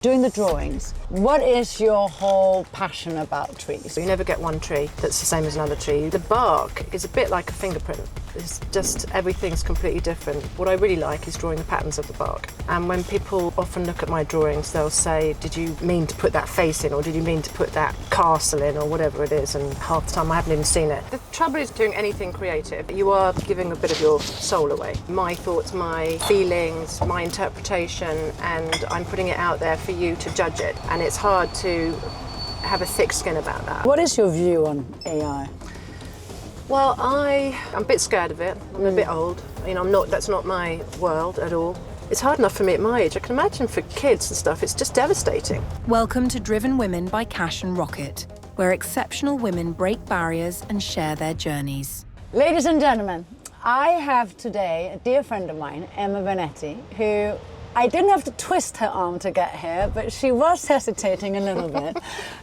Doing the drawings, what is your whole passion about trees? You never get one tree that's the same as another tree. The bark is a bit like a fingerprint. It's just everything's completely different. What I really like is drawing the patterns of the bark. And when people often look at my drawings, they'll say, did you mean to put that face in, or did you mean to put that castle in, or whatever it is? And half the time I haven't even seen it. The trouble is doing anything creative, you are giving a bit of your soul away. My thoughts, my feelings, my interpretation, and I'm putting it out there for you to judge it. And it's hard to have a thick skin about that. What is your view on AI? Well, I'm a bit scared of it. I'm a bit old. You know, that's not my world at all. It's hard enough for me at my age. I can imagine for kids and stuff, it's just devastating. Welcome to Driven Women by Cash and Rocket, where exceptional women break barriers and share their journeys. Ladies and gentlemen, I have today a dear friend of mine, Emma Vernetti, who I didn't have to twist her arm to get here, but she was hesitating a little bit.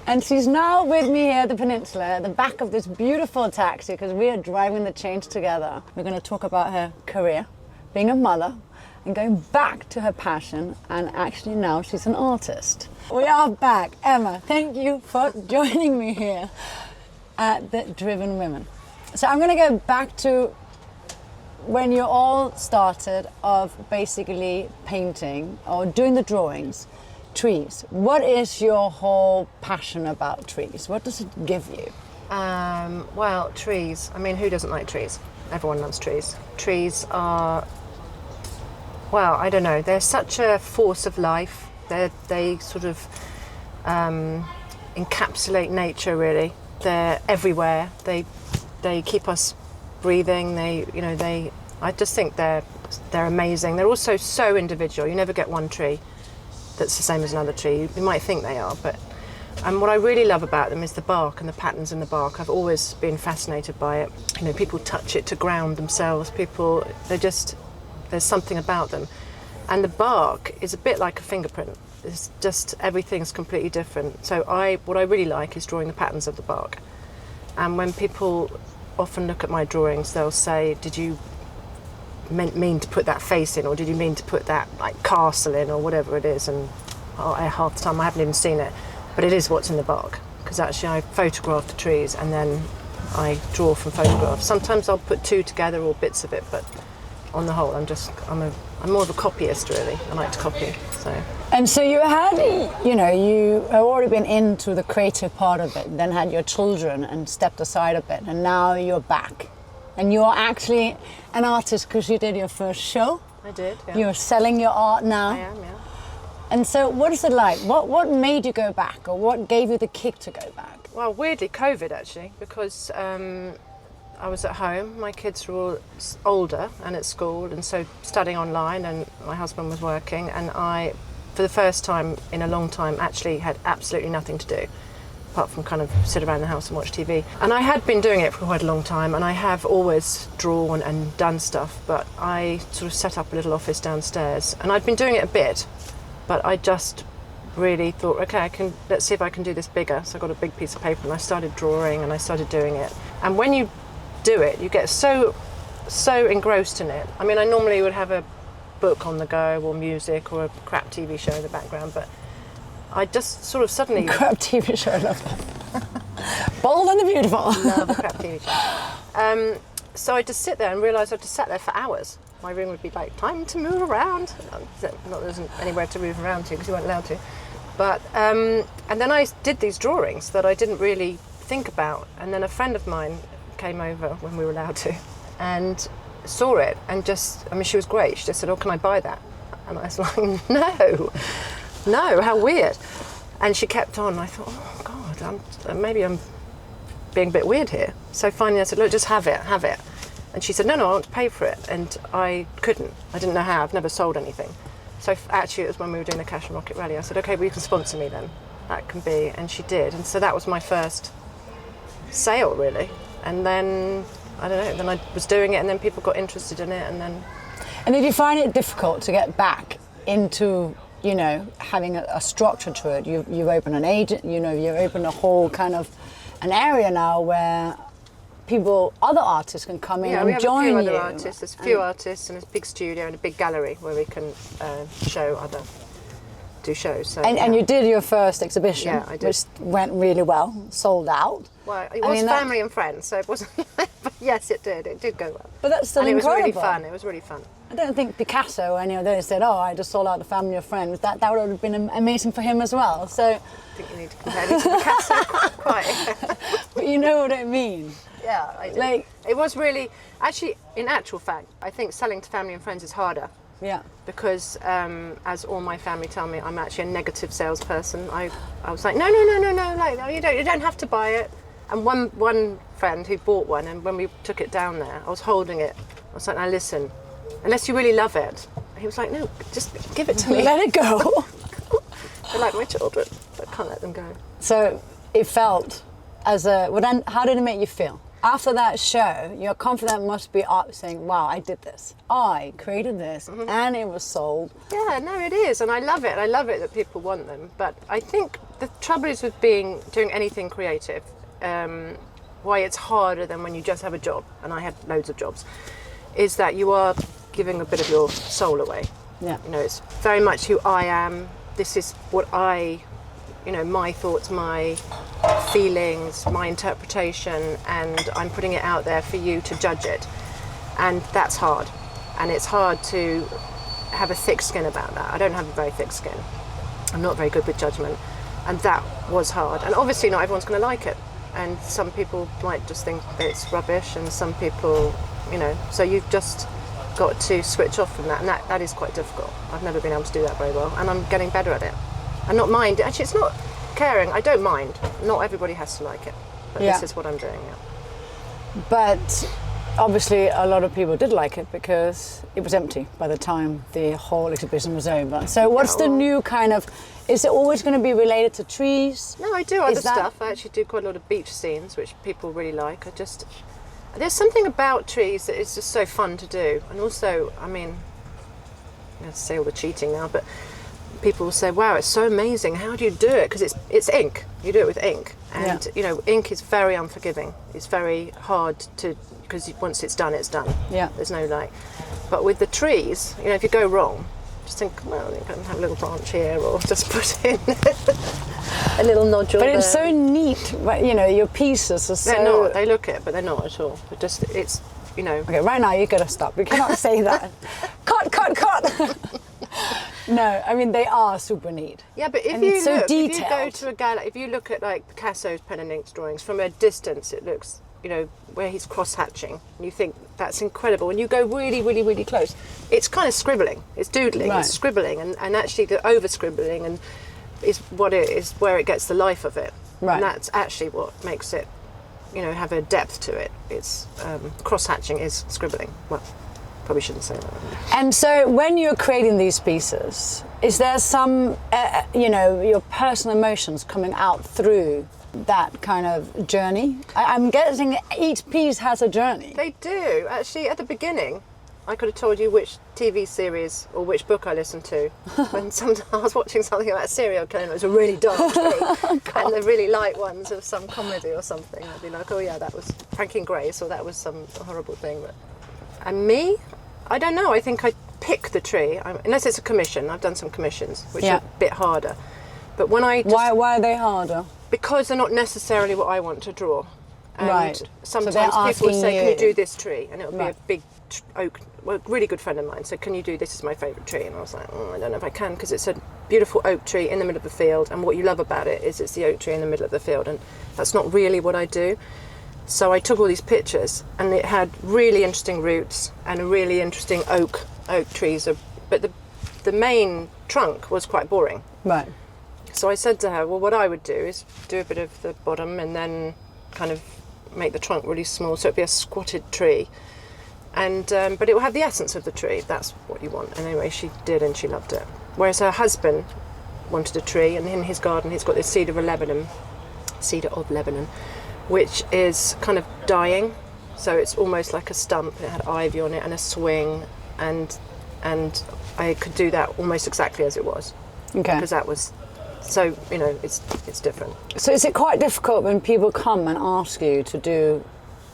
And she's now with me here at the Peninsula, at the back of this beautiful taxi, because we are driving the change together. We're going to talk about her career, being a mother, and going back to her passion, and actually now she's an artist. We are back. Emma, thank you for joining me here at the Driven Women. So I'm going to go back to when you all started of basically painting or doing the drawings, trees. What is your whole passion about trees? What does it give you? Well, trees. I mean, who doesn't like trees? Everyone loves trees. Trees are, well, I don't know. They're such a force of life. They sort of encapsulate nature, really. They're everywhere. They keep us breathing. I just think they're amazing. They're also so individual. You never get one tree that's the same as another tree. You might think they are, but what I really love about them is the bark and the patterns in the bark. I've always been fascinated by it. You know, people touch it to ground themselves. There's something about them. And the bark is a bit like a fingerprint. It's just everything's completely different. So what I really like is drawing the patterns of the bark. And when people often look at my drawings, they'll say, did you mean to put that face in, or did you mean to put that like castle in, or whatever it is? And half the time I haven't even seen it, but it is what's in the bark, because actually I photograph the trees and then I draw from photographs. Sometimes I'll put two together or bits of it, but on the whole I'm more of a copyist, really. I like to copy. And so you have already been into the creative part of it, then had your children and stepped aside a bit, and now you're back. And you're actually an artist because you did your first show. I did, yeah. You're selling your art now. I am, yeah. And so what is it like? What made you go back, or what gave you the kick to go back? Well, weirdly, COVID actually, because I was at home. My kids were all older and at school, and so studying online, and my husband was working, and I, for the first time in a long time, actually had absolutely nothing to do apart from kind of sit around the house and watch TV. And I had been doing it for quite a long time, and I have always drawn and done stuff, but I sort of set up a little office downstairs, and I'd been doing it a bit, but I just really thought, okay, let's see if I can do this bigger. So I got a big piece of paper and I started drawing and I started doing it. And when you do it, you get so engrossed in it. I mean, I normally would have a book on the go, or music, or a crap TV show in the background, but I just sort of suddenly... Crap TV show, I love that. Bold and the Beautiful. Love a crap TV show. So I just sit there and realised I just sat there for hours. My room would be like, time to move around. Not there isn't anywhere to move around to because you weren't allowed to. But, and then I did these drawings that I didn't really think about. And then a friend of mine came over when we were allowed to and saw it and she was great. She just said, oh, can I buy that? And I was like, no, how weird. And she kept on. I thought, oh God, maybe I'm being a bit weird here. So finally I said, look, just have it. And she said, no, I want to pay for it. And I couldn't. I didn't know how. I've never sold anything. So actually it was when we were doing the Cash and Rocket Rally. I said, okay, well, you can sponsor me then. That can be. And she did. And so that was my first sale, really. And then, I don't know, then I was doing it and then people got interested in it and then... And did you find it difficult to get back into, having a structure to it? You've opened an agent, you've opened a whole kind of an area now where other artists can come in and join you. Yeah, we have a few other artists. There's a few artists and a big studio and a big gallery where we can show other do shows. So, And you did your first exhibition, Yeah, I did. which went really well, sold out. Well, it was family and friends, so it wasn't. But yes, it did. It did go well. But that's still and incredible. it was really fun. It was really fun. I don't think Picasso or any of those said, "Oh, I just sold out the family of friends." That would have been amazing for him as well. So, I think you need to compare me to Picasso quite. but you know what I mean. Yeah, I did. Like- it was really, actually, in actual fact, I think selling to family and friends is harder. Yeah. Because as all my family tell me, I'm actually a negative salesperson. I was like, no, like no, you don't have to buy it. And one friend who bought one, and when we took it down there, I was holding it. I was like, now listen, unless you really love it. He was like, no, just give it to me. Let it go. They're like my children, but I can't let them go. So it felt then how did it make you feel? After that show, your confidence must be up saying, wow, I did this. I created this and it was sold. Yeah, no, it is. And I love it. I love it that people want them. But I think the trouble is with doing anything creative, why it's harder than when you just have a job, and I had loads of jobs, is that you are giving a bit of your soul away. Yeah. You know, it's very much who I am. This is what my thoughts, my feelings, my interpretation, and I'm putting it out there for you to judge it. And that's hard. And it's hard to have a thick skin about that. I don't have a very thick skin. I'm not very good with judgment. And that was hard. And obviously not everyone's going to like it. And some people might just think it's rubbish, and some people, so you've just got to switch off from that. And that is quite difficult. I've never been able to do that very well. And I'm getting better at it. And not mind. Actually, it's not caring. I don't mind. Not everybody has to like it. But Yeah. this is what I'm doing, yeah. But obviously a lot of people did like it because it was empty by the time the whole exhibition was over. So what's the new kind of, is it always going to be related to trees? No, I do other Is that- stuff. I actually do quite a lot of beach scenes, which people really like. There's something about trees that is just so fun to do. And also, I mean, I'm going to say all the cheating now, but people will say, wow, it's so amazing. How do you do it? Because it's ink. You do it with ink. And, ink is very unforgiving. It's very hard to, because once it's done, it's done. Yeah. There's no like. But with the trees, if you go wrong, just think, well, you can have a little branch here, or just put in a little nodule. But it's there. so neat, but your pieces are so... They're not. They look it, but they're not at all. It's. Okay, right now you gotta stop. You cannot say that. Cut. No, I mean, they are super neat. Yeah, but if And you it's so look, if you go detailed. to a gallery, if you look at like Picasso's pen and ink drawings from a distance, it looks, where he's cross-hatching, and you think that's incredible. When you go really, really, really close, it's kind of scribbling. It's doodling. Right. It's scribbling, and actually the over-scribbling and is what it is where it gets the life of it. Right. And that's actually what makes it, have a depth to it. It's cross-hatching is scribbling. Well, probably shouldn't say that. And so when you're creating these pieces, is there some, your personal emotions coming out through that kind of journey? I'm guessing each piece has a journey. They do. Actually, at the beginning, I could have told you which TV series or which book I listened to. When sometimes I was watching something about serial killing, it was a really dark thing, and the really light ones of some comedy or something, I'd be like, oh yeah, that was Frankie Grace, or that was some horrible thing. And me, I don't know. I think I pick the tree, unless it's a commission. I've done some commissions, which are a bit harder. But when I Why are they harder? because they're not necessarily what I want to draw. And Right. sometimes So they're people asking say, can you. you do this tree? And it'll be Right. a big oak, well, a really good friend of mine said, can you do, this is my favourite tree. And I was like, I don't know if I can, because it's a beautiful oak tree in the middle of the field. And what you love about it is it's the oak tree in the middle of the field. And that's not really what I do. So I took all these pictures, and it had really interesting roots and really interesting oak trees. But the main trunk was quite boring. Right. So I said to her, well, what I would do is do a bit of the bottom and then kind of make the trunk really small, so it'd be a squatted tree. And but it will have the essence of the tree, if that's what you want. And anyway, she did, and she loved it. Whereas her husband wanted a tree, and in his garden he's got this cedar of Lebanon, which is kind of dying. So it's almost like a stump. It had ivy on it and a swing, and I could do that almost exactly as it was. Okay. Because that was, so, it's different. So is it quite difficult when people come and ask you to do,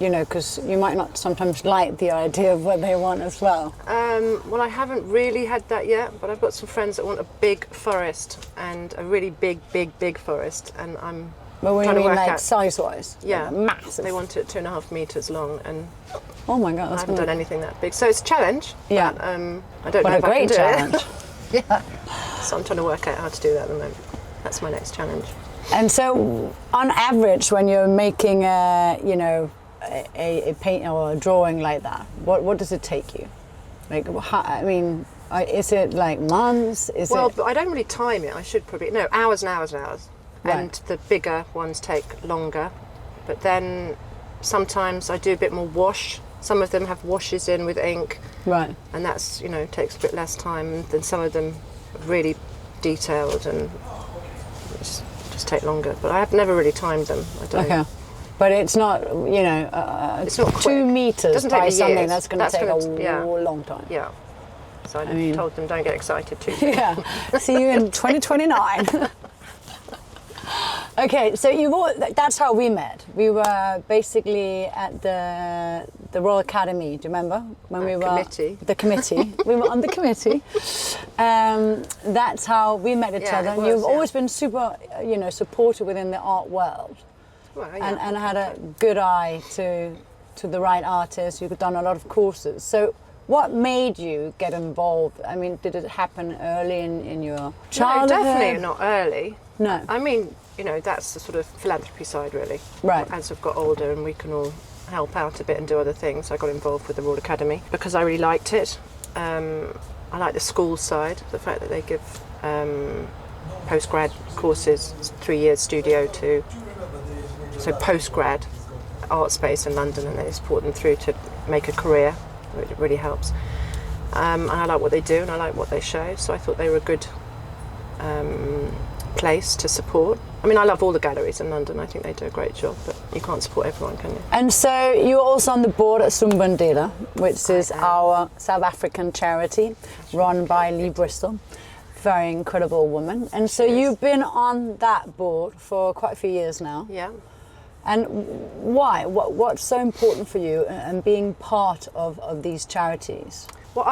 you know, because you might not sometimes like the idea of what they want as well. Well, I haven't really had that yet, but I've got some friends that want a big forest and a really big forest, and I'm But when trying you to mean work like out. size-wise, Yeah, massive. They want it 2.5 meters long, and Oh my God, I that's haven't gonna done anything that big. So it's a challenge. Yeah. But, I don't know What a if I can great do challenge. it. Yeah. So I'm trying to work out how to do that at the moment. That's my next challenge. And so, on average, when you're making a, you know, a paint or a drawing like that, what does it take you? Like, I mean, is it like months? Well, but I don't really time it. I should probably hours and hours and hours. Right. And the bigger ones take longer. But then sometimes I do a bit more wash. Some of them have washes in with ink, Right. and that's, you know, takes a bit less time than some of them are really detailed and just take longer. But I have never really timed them. I don't. Okay. But it's not, you know, It's not 2 quick. meters Doesn't take by me something years. that's going to take yeah. a long time. Yeah. So I, mean- told them don't get excited too soon. Yeah. See you in 2029. Okay, so that's how we met. We were basically at the Royal Academy. Do you remember when we were committee. the committee? We were on the committee. That's how we met each Yeah, other. it And was, you've yeah. always been super, you know, supportive within the art world, Well, yeah. and had a good eye to the right artists. You've done a lot of courses. So, what made you get involved? I mean, did it happen early in your No, childhood? definitely not early. No. I mean, you know, that's the sort of philanthropy side, really. Right. As I've got older and we can all help out a bit and do other things, I got involved with the Royal Academy because I really liked it. I like the school side, the fact that they give postgrad courses, 3 years studio to, so postgrad art space in London, and they support them through to make a career. It really helps. And I like what they do and I like what they show, so I thought they were a good place to support. I mean, I love all the galleries in London. I think they do a great job, but you can't support everyone, can you? And so you're also on the board at Sumbandela, which is our South African charity run by Lee Bristol. Very incredible woman. And so you've been on that board for quite a few years now. Yeah. And why? What's so important for you and being part of these charities? Well,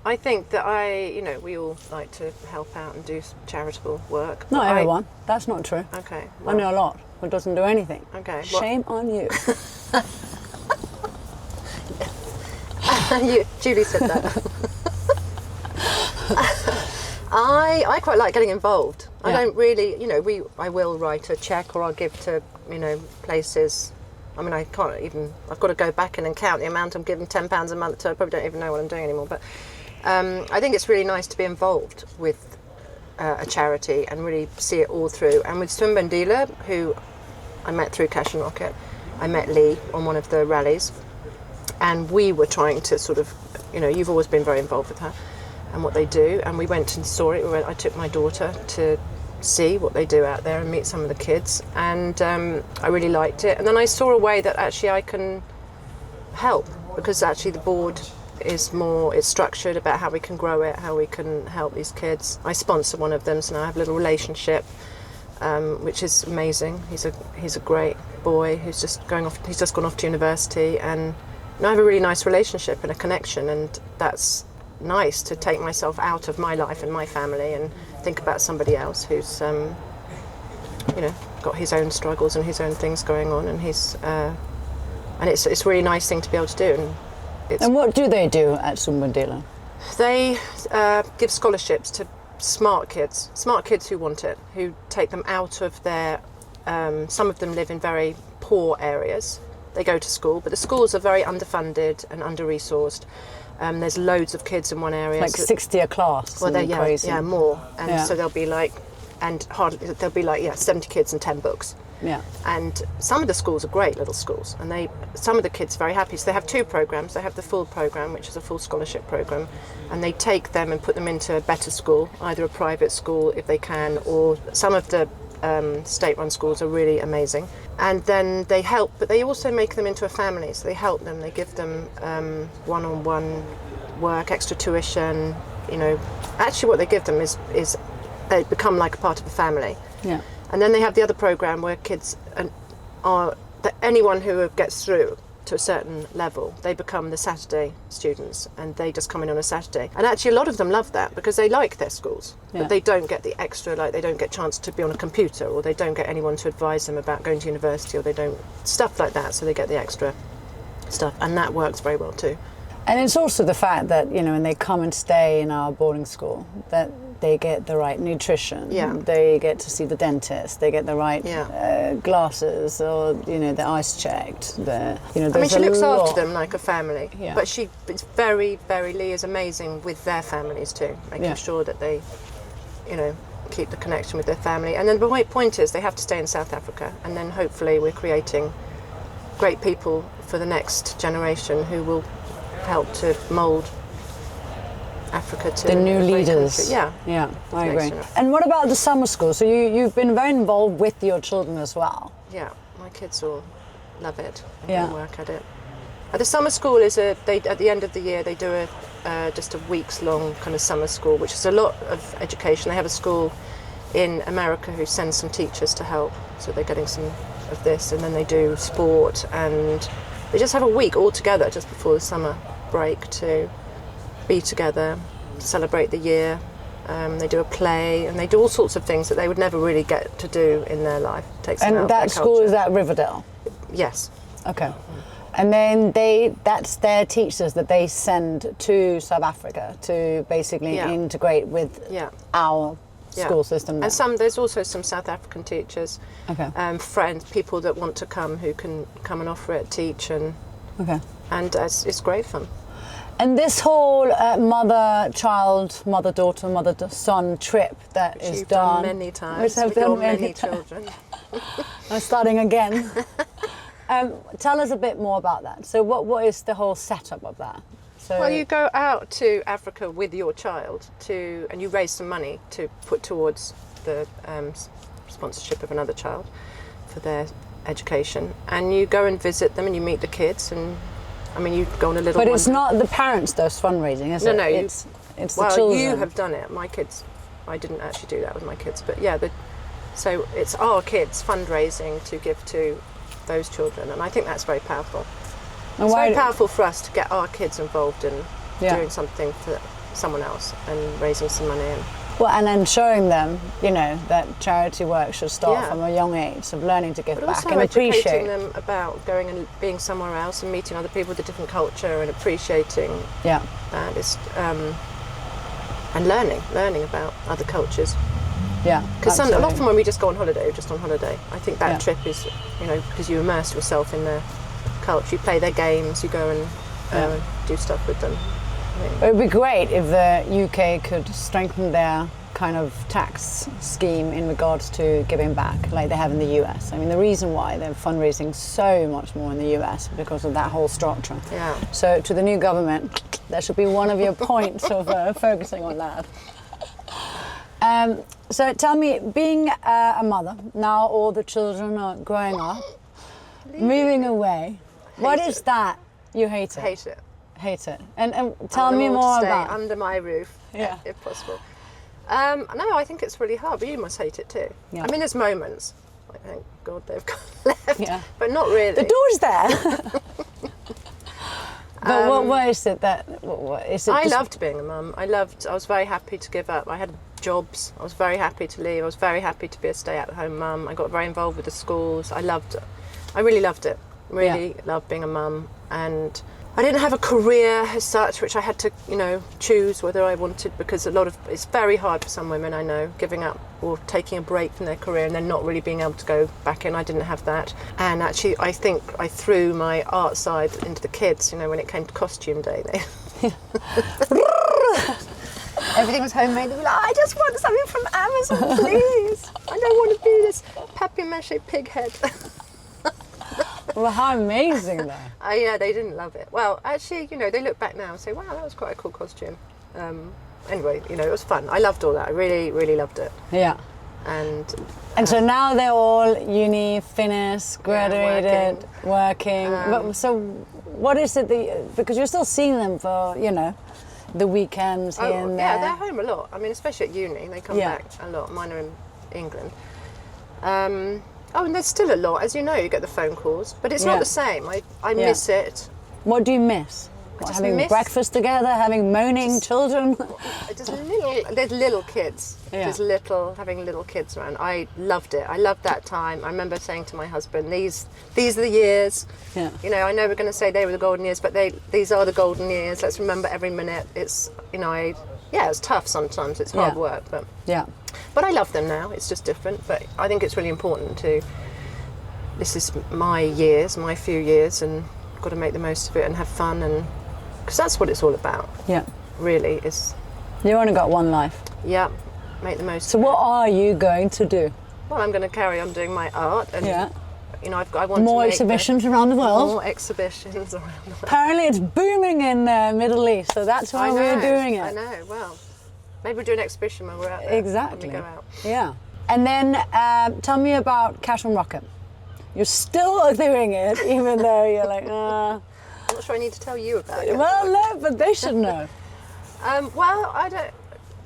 I think that you know, we all like to help out and do charitable work. Not But everyone. That's not true. Okay. I know a lot who doesn't do anything. Okay. Shame on you. Julie said that. I quite like getting involved. I Yeah. don't really, you know, I will write a cheque or I'll give to, you know, places. I mean, I can't even, I've got to go back in and count the amount I'm giving, £10 a month, so I probably don't even know what I'm doing anymore. But I think it's really nice to be involved with a charity and really see it all through. And with Sumbandela, who I met through Cash and Rocket, I met Lee on one of the rallies, and we were trying to sort of, you know, you've always been very involved with her and what they do, and we went and saw it. I took my daughter to see what they do out there and meet some of the kids, and I really liked it. And then I saw a way that actually I can help, because actually the board is more, it's structured about how we can grow it, how we can help these kids. I sponsor one of them, so now I have a little relationship, which is amazing. He's a great boy who's just gone off to university, and I have a really nice relationship and a connection, and that's nice to take myself out of my life and my family and think about somebody else who's you know, got his own struggles and his own things going on, and it's a really nice thing to be able to do. And what do they do at Sumbandela? They give scholarships to smart kids who want it, who take them out of their some of them live in very poor areas. They go to school, but the schools are very underfunded and under-resourced. There's loads of kids in one area. Like 60 a class. Well, crazy. yeah, more. And Yeah. so there'll be like 70 kids and 10 books. Yeah. And some of the schools are great little schools, and some of the kids are very happy. So they have two programs. They have the full program, which is a full scholarship program, and they take them and put them into a better school, either a private school if they can, or some of the state-run schools are really amazing. And then they help, but they also make them into a family. So they help them. They give them one-on-one work, extra tuition. You know, actually, what they give them is they become like a part of a family. Yeah. And then they have the other program where kids are that anyone who gets through to a certain level, they become the Saturday students, and they just come in on a Saturday. And actually a lot of them love that because they like their schools, but they don't get the extra, like they don't get a chance to be on a computer, or they don't get anyone to advise them about going to university, or they don't, stuff like that, so they get the extra stuff, and that works very well too. And it's also the fact that, you know, when they come and stay in our boarding school, that they get the right nutrition, they get to see the dentist, they get the right glasses, or, you know, the eyes checked. You know, I mean, she looks after them like a family, but it's very, Lee is amazing with their families too, making sure that they, you know, keep the connection with their family. And then the point is they have to stay in South Africa, and then hopefully we're creating great people for the next generation who will help to mould Africa to the new leaders. Country. Yeah, I agree. And what about the summer school? So you've been very involved with your children as well. Yeah, my kids all love it. And work at it. The summer school is at the end of the year they do just a week's long kind of summer school, which is a lot of education. They have a school in America who sends some teachers to help, so they're getting some of this, and then they do sport, and they just have a week all together just before the summer break to be together, celebrate the year. They do a play, and they do all sorts of things that they would never really get to do in their life. And that school is at Riverdale? Yes. Okay. And then that's their teachers that they send to South Africa to basically integrate with our school system there. And there's also some South African teachers, friends, people that want to come who can come and offer it, teach, and it's great fun. And this whole mother-child, mother-daughter, mother-son trip that which is you've done many times, which I've done many children. I'm starting again. Tell us a bit more about that. So what is the whole setup of that? So, well, you go out to Africa with your child and you raise some money to put towards the sponsorship of another child for their education, and you go and visit them and you meet the kids, and I mean you go on a little. But it's not the parents that's fundraising, is it? No, it's the children. Well, you have done it. My kids, I didn't actually do that with my kids, but so it's our kids fundraising to give to those children, and I think that's very powerful. It's very powerful for us to get our kids involved in doing something for someone else and raising some money. And then showing them, you know, that charity work should start from a young age, of learning to give back and appreciate. Educating them about going and being somewhere else and meeting other people with a different culture and appreciating that is, and learning about other cultures. Yeah, because often when we just go on holiday, we're just on holiday. I think that trip is, you know, because you immerse yourself in their culture, you play their games, you go and do stuff with them. It would be great if the UK could strengthen their kind of tax scheme in regards to giving back, like they have in the US. I mean, the reason why they're fundraising so much more in the US because of that whole structure. Yeah. So to the new government, that should be one of your points of focusing on that. So tell me, being a mother, now all the children are growing up, moving away, what is that? You hate it? Hate it. Hate it. And tell me more about stay under my roof, if possible. No, I think it's really hard, but you must hate it too. Yeah. I mean, there's moments, like, thank God they've gone left, but not really. The door's there. But what is it that, what is it? I loved being a mum. I was very happy to give up. I had jobs. I was very happy to leave. I was very happy to be a stay-at-home mum. I got very involved with the schools. I really loved it. Really loved being a mum. And I didn't have a career as such, which I had to, you know, choose whether I wanted, because it's very hard for some women, I know, giving up or taking a break from their career and then not really being able to go back in. I didn't have that. And actually, I think I threw my art side into the kids, you know, when it came to costume day. Everything was homemade. They'd be like, I just want something from Amazon, please. I don't want to be this papier-mâché pig head. Well, how amazing though. Yeah, they didn't love it. Well, actually, you know, they look back now and say, wow, that was quite a cool costume. Anyway, you know, it was fun. I loved all that. I really, really loved it. Yeah. And so now they're all uni, finished, graduated, working. So what is it because you're still seeing them for, you know, the weekends here and there? Yeah, they're home a lot. I mean, especially at uni, they come back a lot. Mine are in England. Oh, and there's still a lot. As you know, you get the phone calls, but it's Yeah. not the same. I Yeah. miss it. What do you miss? just Having miss- breakfast together, having moaning children. There's little kids. Yeah. Having little kids around. I loved it. I loved that time. I remember saying to my husband, these are the years. Yeah. You know, I know we're going to say they were the golden years, but these are the golden years. Let's remember every minute. It's, you know, it's tough sometimes. It's hard Yeah. work, Yeah. but I love them now. It's just different. But I think it's really important to. This is my years, my few years, and got to make the most of it and have fun, and because that's what it's all about. Yeah. Really, is You only got one life. make the most. So what are you going to do? Well, I'm going to carry on doing my art, and Yeah. you know, I want More to make exhibitions around the world. more exhibitions around the world. Apparently it's booming in the Middle East, so that's why we're doing it. I know. Well, maybe we'll do an exhibition when we're out there. Exactly. When we go out. Yeah. And then tell me about Cash and Rocket. You're still doing it, even though you're like, I'm not sure I need to tell you about it. well, no, but they should know. Well, I don't.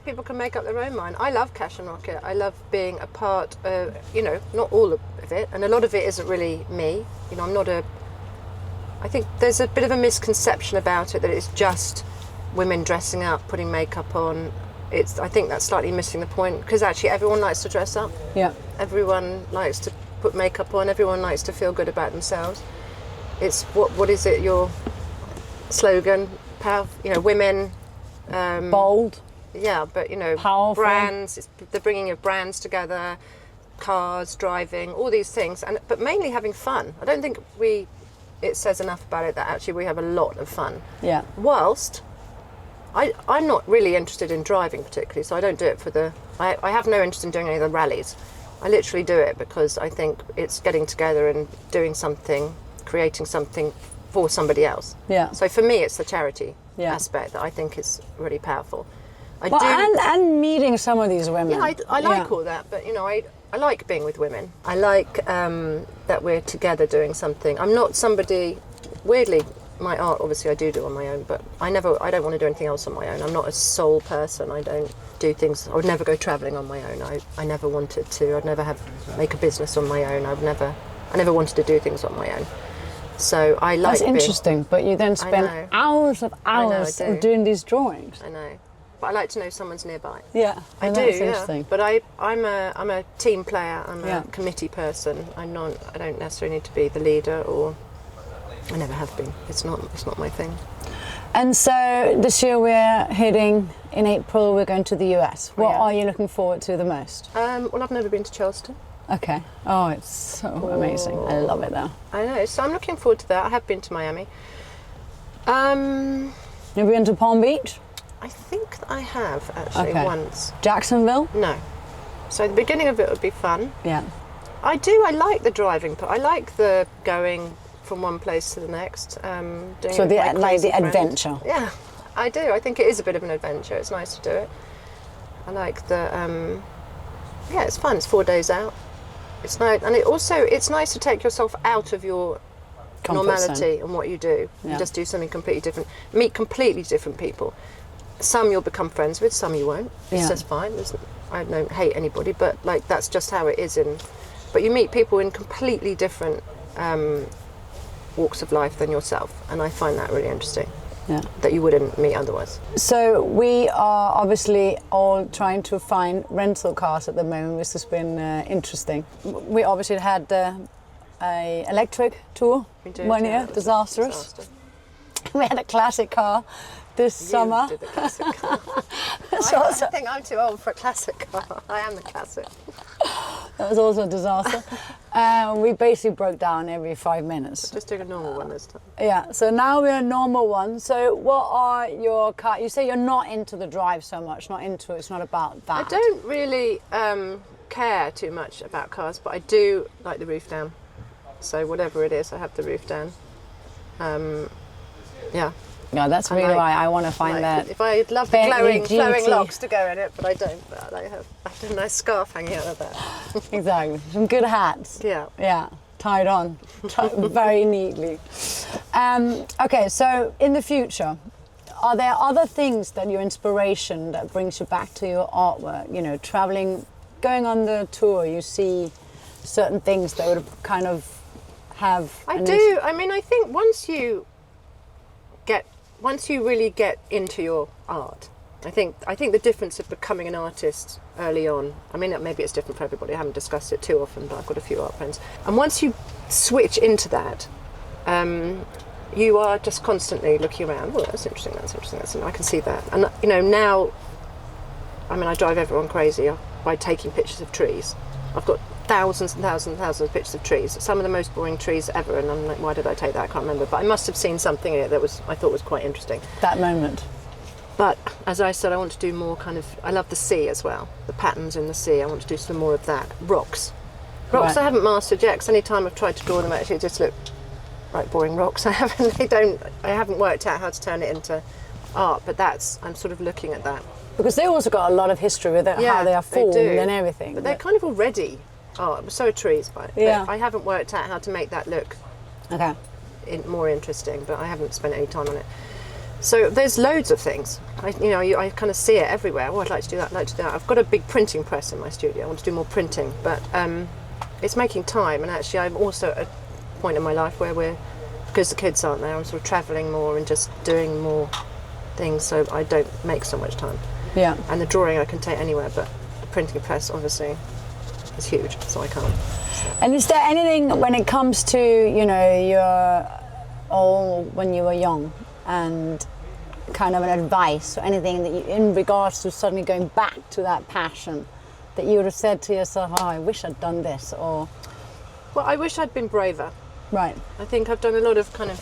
People can make up their own mind. I love Cash and Rocket. I love being a part of, you know, not all of it, and a lot of it isn't really me. You know, I'm not a. I think there's a bit of a misconception about it that it's just women dressing up, putting makeup on. I think that's slightly missing the point, because actually everyone likes to dress up. Yeah. Everyone likes to put makeup on. Everyone likes to feel good about themselves. It's what is it? Your slogan, power. You know, women. Bold. Yeah, but you know, Powerful. brands. The bringing of brands together, cars, driving, all these things, but mainly having fun. I don't think it says enough about it that actually we have a lot of fun. Yeah. Whilst I'm not really interested in driving particularly, so I don't do it for the. I have no interest in doing any of the rallies. I literally do it because I think it's getting together and doing something, creating something for somebody else. Yeah. So for me, it's the charity Yeah. aspect that I think is really powerful. Well, and meeting some of these women. Yeah, I like all that, but you know, I like being with women. I like that we're together doing something. I'm not somebody, weirdly, my art obviously I do on my own, but I don't want to do anything else on my own. I'm not a sole person. I don't do things. I would never go travelling on my own. I never wanted to. I'd never make a business on my own. I never wanted to do things on my own. So I like. That's interesting, but you then spend know. hours of I hours do. doing these drawings. I know, but I like to know someone's nearby. Yeah, I and do, that's yeah. interesting. But I'm a team player. I'm Yeah. a committee person. I don't necessarily need to be the leader, or I never have been. It's not my thing. And so this year we're heading in April. We're going to the US. What yeah. are you looking forward to the most? Well, I've never been to Charleston. Okay. Oh, it's so amazing. I love it there. I know, so I'm looking forward to that. I have been to Miami. Have you been to Palm Beach? I think I have actually Okay. once. Jacksonville? No. So the beginning of it would be fun. Yeah. I like the driving part. I like the going from one place to the next. Doing So it with my the crazy friend. adventure. Yeah, I do. I think it is a bit of an adventure. It's nice to do it. I like the. It's fun. It's 4 days out. It's nice, and it's nice to take yourself out of your Comfort normality and what you do. Yeah. And just do something completely different. Meet completely different people. Some you'll become friends with, some you won't. It's Yeah. just fine. I don't hate anybody, but like that's just how it is. But you meet people in completely different walks of life than yourself, and I find that really interesting. Yeah. That you wouldn't meet otherwise. So we are obviously all trying to find rental cars at the moment, which has been interesting. We obviously had a electric tour We did, one yeah, year, it was a disastrous. disaster. We had a classic car this summer. You did the classic car. It's I also- think I'm too old for a classic car. I am the classic. That was also a disaster. We basically broke down every 5 minutes. Just doing a normal one this time. Yeah, so now we're a normal one. So what are your car? You say you're not into the drive so much, it's not about that. I don't really care too much about cars, but I do like the roof down. So whatever it is, I have the roof down. Yeah. Yeah, that's really like- why I want to find that. If I'd love the Bentley glowing GT. locks to go in it, but I don't. But I have a nice scarf hanging out of that. Exactly. Some good hats. Yeah. Yeah, tied on very neatly. Okay, so in the future, are there other things that your inspiration that brings you back to your artwork? You know, traveling, going on the tour, you see certain things that would kind of have? I do. I mean, I think once you really get into your art, I think the difference of becoming an artist early on, I mean, maybe it's different for everybody, I haven't discussed it too often, but I've got a few art friends, and once you switch into that, you are just constantly looking around. Well, that's interesting, I can see that. And you know, now, I mean, I drive everyone crazy by taking pictures of trees. I've got thousands and thousands and thousands of pictures of trees, some of the most boring trees ever, and I'm like, why did I take that? I can't remember, but I must have seen something in it that I thought was quite interesting. That moment. But as I said, I want to do more I love the sea as well, the patterns in the sea. I want to do some more of that. Rocks Right. I haven't mastered yet, because any time I've tried to draw them, actually just look like boring rocks. I haven't worked out how to turn it into art, but I'm sort of looking at that. Because they also got a lot of history with it, how they are formed and everything. But they're kind of already art, so are trees, but I haven't worked out how to make that look more interesting, but I haven't spent any time on it. So there's loads of things. I kind of see it everywhere. Oh, I'd like to do that, I've got a big printing press in my studio. I want to do more printing, but it's making time. And actually, I'm also at a point in my life where because the kids aren't there, I'm sort of travelling more and just doing more things, so I don't make so much time. Yeah. And the drawing I can take anywhere, but the printing press obviously is huge, so I can't. So. And is there anything when it comes to, when you were young, and kind of an advice or anything that in regards to suddenly going back to that passion, that you would have said to yourself, oh, I wish I'd done this, or? Well, I wish I'd been braver. Right. I think I've done a lot of kind of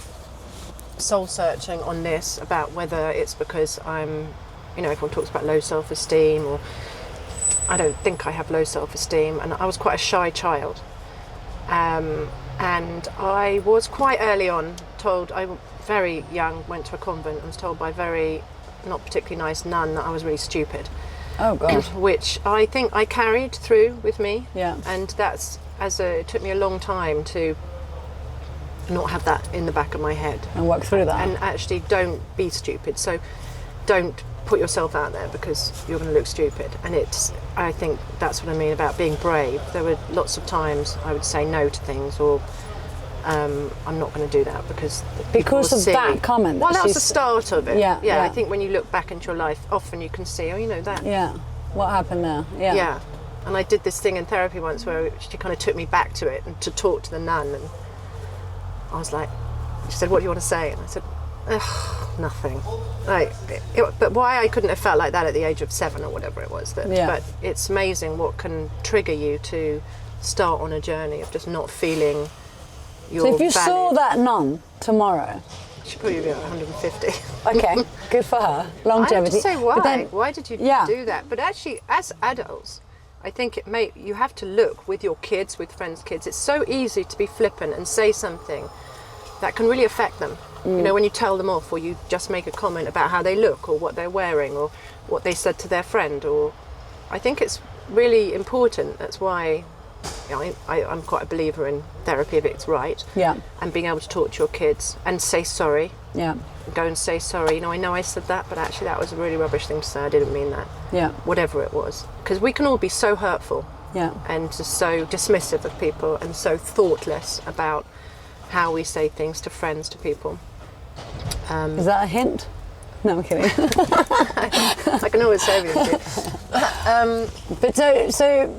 soul searching on this, about whether it's because I'm, everyone talks about low self-esteem, or I don't think I have low self-esteem, and I was quite a shy child. And I was quite early on told, very young, went to a convent and was told by a very not particularly nice nun that I was really stupid. Oh God. Which I think I carried through with me. Yeah. And it took me a long time to not have that in the back of my head. And work through that. And actually don't be stupid. So don't put yourself out there because you're going to look stupid. And I think that's what I mean about being brave. There were lots of times I would say no to things, or I'm not going to do that because of that comment. Well, that was the start of it. Yeah. I think when you look back into your life, often you can see, that. Yeah. What happened there? Yeah. Yeah. And I did this thing in therapy once where she kind of took me back to it and to talk to the nun, and I was like, she said, "What do you want to say?" And I said, "Ugh, nothing." But why I couldn't have felt like that at the age of 7 or whatever it was. But it's amazing what can trigger you to start on a journey of just not feeling. So if you saw that nun tomorrow, she'd probably be 150. Okay, good for her. Longevity. I have to say why. Then, why did you do that? But actually, as adults, I think you have to look with your kids, with friends' kids. It's so easy to be flippant and say something that can really affect them. When you tell them off, or you just make a comment about how they look, or what they're wearing, or what they said to their friend. Or I think it's really important. That's why. I'm quite a believer in therapy if it's right. Yeah. And being able to talk to your kids and say sorry. Yeah. Go and say sorry. I know I said that, but actually that was a really rubbish thing to say. I didn't mean that. Yeah. Whatever it was. Because we can all be so hurtful. Yeah. And just so dismissive of people, and so thoughtless about how we say things to friends, to people. Is that a hint? No, I'm kidding. I can always say everything. But so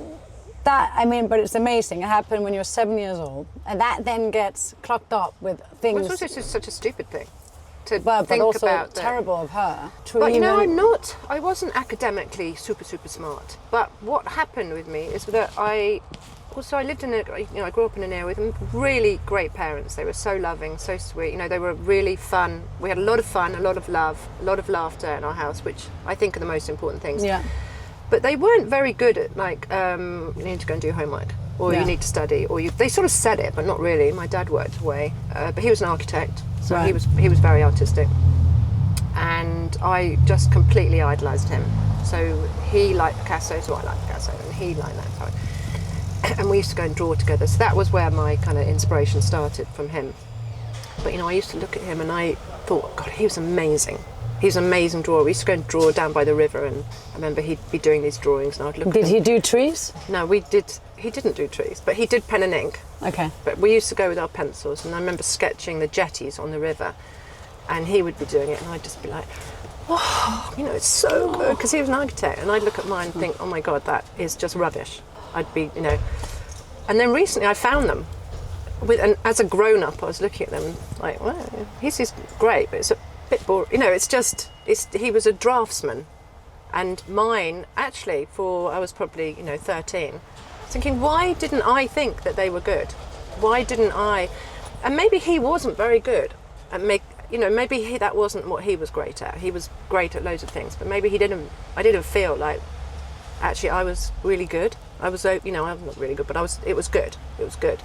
but it's amazing. It happened when you're 7 years old, and that then gets clocked up with things. Well, it's also just such a stupid thing to but think also about. Terrible of her. But I wasn't academically super smart. But what happened with me is that I lived I grew up in an area with really great parents. They were so loving, so sweet. They were really fun. We had a lot of fun, a lot of love, a lot of laughter in our house, which I think are the most important things. Yeah. But they weren't very good at you need to go and do your homework, or you need to study, or they sort of said it, but not really. My dad worked away, but he was an architect, so right. he was very artistic, and I just completely idolised him. So he liked Picasso, so I liked Picasso, and he liked that. And we used to go and draw together. So that was where my kind of inspiration started, from him. But I used to look at him and I thought, God, he was amazing. He's an amazing drawer. We used to go and draw down by the river, and I remember he'd be doing these drawings, and I'd look at him. Did he do trees? No, we did. he didn't do trees, but he did pen and ink. Okay. But we used to go with our pencils, and I remember sketching the jetties on the river, and he would be doing it, and I'd just be like, oh, you know, it's so good, because he was an architect, and I'd look at mine and think, oh my God, that is just rubbish. I'd be, you know, and then recently I found them, and as a grown-up, I was looking at them like, well, his is great, but it's a bit boring. You know, he was a draftsman, and mine, actually, I was probably, 13, thinking, why didn't I think that they were good? Why didn't I? And maybe he wasn't very good, and maybe that wasn't what he was great at. He was great at loads of things, but maybe I didn't feel like, actually, I was really good. I'm not really good, but it was good. It was good.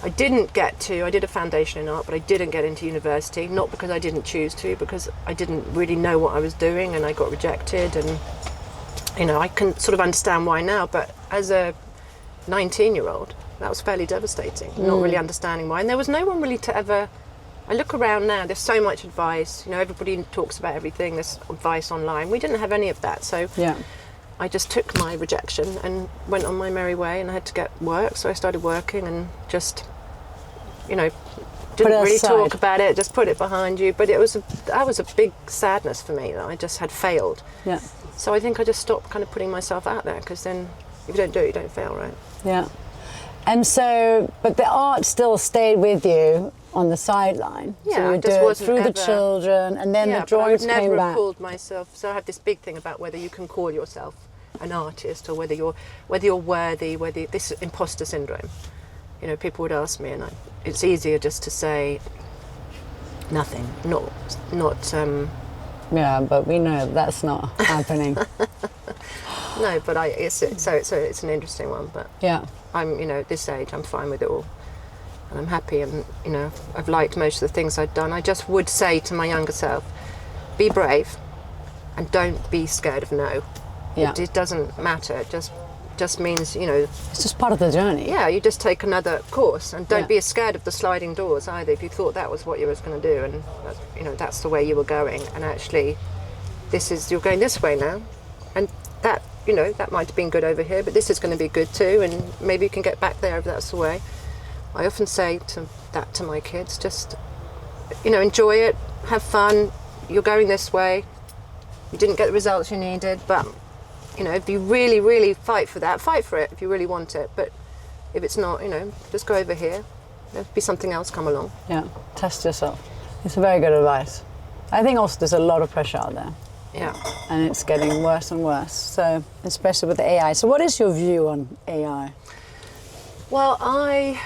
I did a foundation in art, but I didn't get into university, not because I didn't choose to, because I didn't really know what I was doing, and I got rejected, and, I can sort of understand why now, but as a 19-year-old, that was fairly devastating, not really understanding why. And there was no one really I look around now, there's so much advice, everybody talks about everything, there's advice online. We didn't have any of that, so yeah. I just took my rejection and went on my merry way, and I had to get work, so I started working and just, didn't really talk about it, just put it behind you. But that was a big sadness for me, that I just had failed. Yeah. So I think I just stopped kind of putting myself out there, because then if you don't do it, you don't fail, right? Yeah. And so, but the art still stayed with you on the sideline. Yeah, so you do it through the children, and then the drawings came back. I would never have called myself. So I have this big thing about whether you can call yourself an artist, or whether you're worthy, this imposter syndrome. People would ask me, and it's easier just to say nothing, not. Yeah, but we know that's not happening. No, but it's an interesting one. But yeah, I'm at this age, I'm fine with it all. And I'm happy, and I've liked most of the things I've done. I just would say to my younger self, be brave, and don't be scared of no. Yeah. It doesn't matter. It just means it's just part of the journey. Yeah, you just take another course, and don't be as scared of the sliding doors either. If you thought that was what you was going to do, and that's the way you were going, and actually, you're going this way now, and that that might have been good over here, but this is going to be good too, and maybe you can get back there if that's the way. I often say that to my kids, just, enjoy it, have fun, you're going this way, you didn't get the results you needed, but, if you really, really fight for that, fight for it if you really want it, but if it's not, just go over here, there'll be something else come along. Yeah, test yourself. It's very good advice. I think also there's a lot of pressure out there. Yeah. And it's getting worse and worse, so especially with the AI. So what is your view on AI? Well, I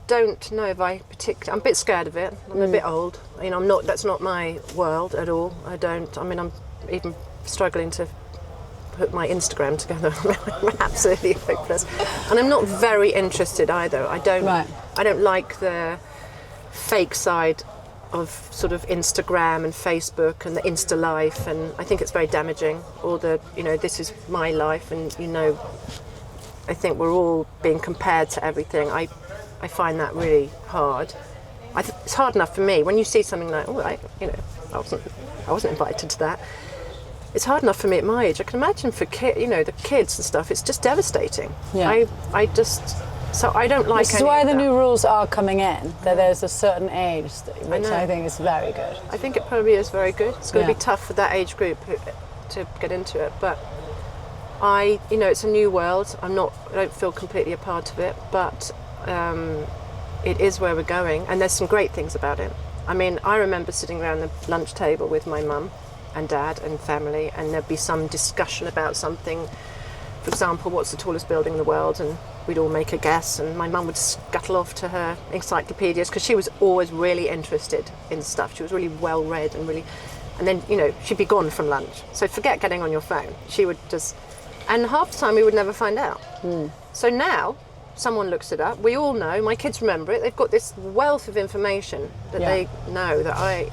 don't know if I'm a bit scared of it. I'm a bit old. That's not my world at all. I'm even struggling to put my Instagram together. I'm absolutely hopeless. And I'm not very interested either. I don't like the fake side of sort of Instagram and Facebook and the Insta life, and I think it's very damaging. All the, this is my life, and I think we're all being compared to everything. I find that really hard. It's hard enough for me when you see something like, I wasn't invited to that. It's hard enough for me at my age. I can imagine for the kids and stuff. It's just devastating. Yeah. So I don't like. This is why the new rules are coming in. That there's a certain age, which I think is very good. I think it probably is very good. It's going to be tough for that age group to get into it, but. It's a new world. I don't feel completely a part of it, but it is where we're going, and there's some great things about it. I mean, I remember sitting around the lunch table with my mum and dad and family, and there'd be some discussion about something. For example, what's the tallest building in the world? And we'd all make a guess, and my mum would scuttle off to her encyclopedias, because she was always really interested in stuff. She was really well read and then she'd be gone from lunch. So forget getting on your phone. She would just. And half the time we would never find out. So now, someone looks it up, we all know, my kids remember it, they've got this wealth of information that they know that I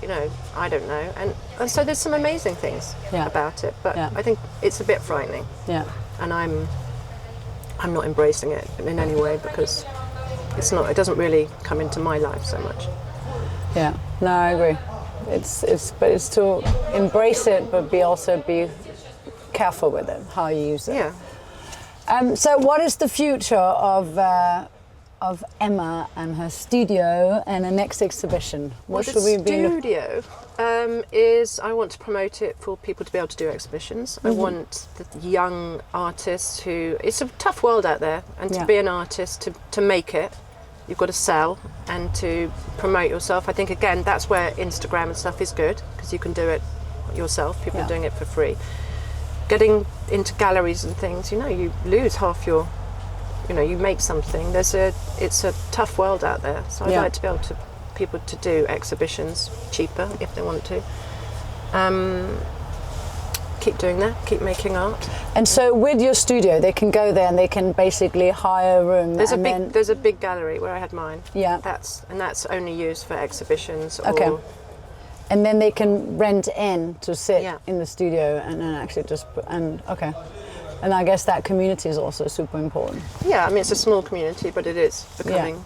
don't know. And so there's some amazing things about it, but I think it's a bit frightening. Yeah. And I'm not embracing it in any way, because it doesn't really come into my life so much. Yeah, no, I agree. It's to embrace it, but also be careful with it, how you use it. Yeah. So what is the future of Emma and her studio and her next exhibition? What should we be? The studio is, I want to promote it for people to be able to do exhibitions. I want the young artists who, it's a tough world out there, and to be an artist, to make it, you've got to sell and to promote yourself. I think, again, that's where Instagram and stuff is good, because you can do it yourself. People are doing it for free. Getting into galleries and things, you lose half your, you make something. It's a tough world out there. So I'd like to be able to people to do exhibitions cheaper if they want to. Keep doing that, keep making art. And so with your studio, they can go there and they can basically hire a room. There's a big gallery where I had mine. Yeah. That's only used for exhibitions. Okay. Or, and then they can rent in to sit Yeah. in the studio and then actually okay. And I guess that community is also super important. yeah, I mean, it's a small community, but it is becoming,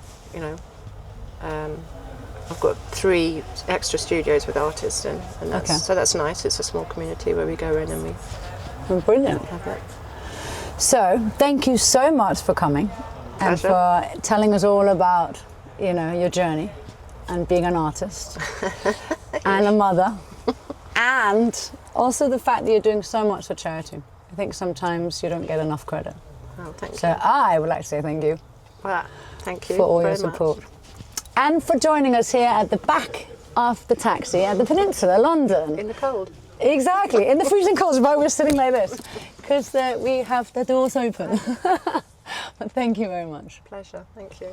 I've got 3 extra studios with artists in, and so that's nice. It's a small community where we go in and we Brilliant. have that. So thank you so much for coming and Pleasure. for telling us all about, your journey and being an artist and a mother, and also the fact that you're doing so much for charity. I think sometimes you don't get enough credit. Oh, thank So you. I would like to say thank you Well, thank you for all very your support. much. And for joining us here at the back of the taxi at the Peninsula, London. In the cold. Exactly, in the freezing cold, but we're sitting like this because we have the doors open. But thank you very much. Pleasure, thank you.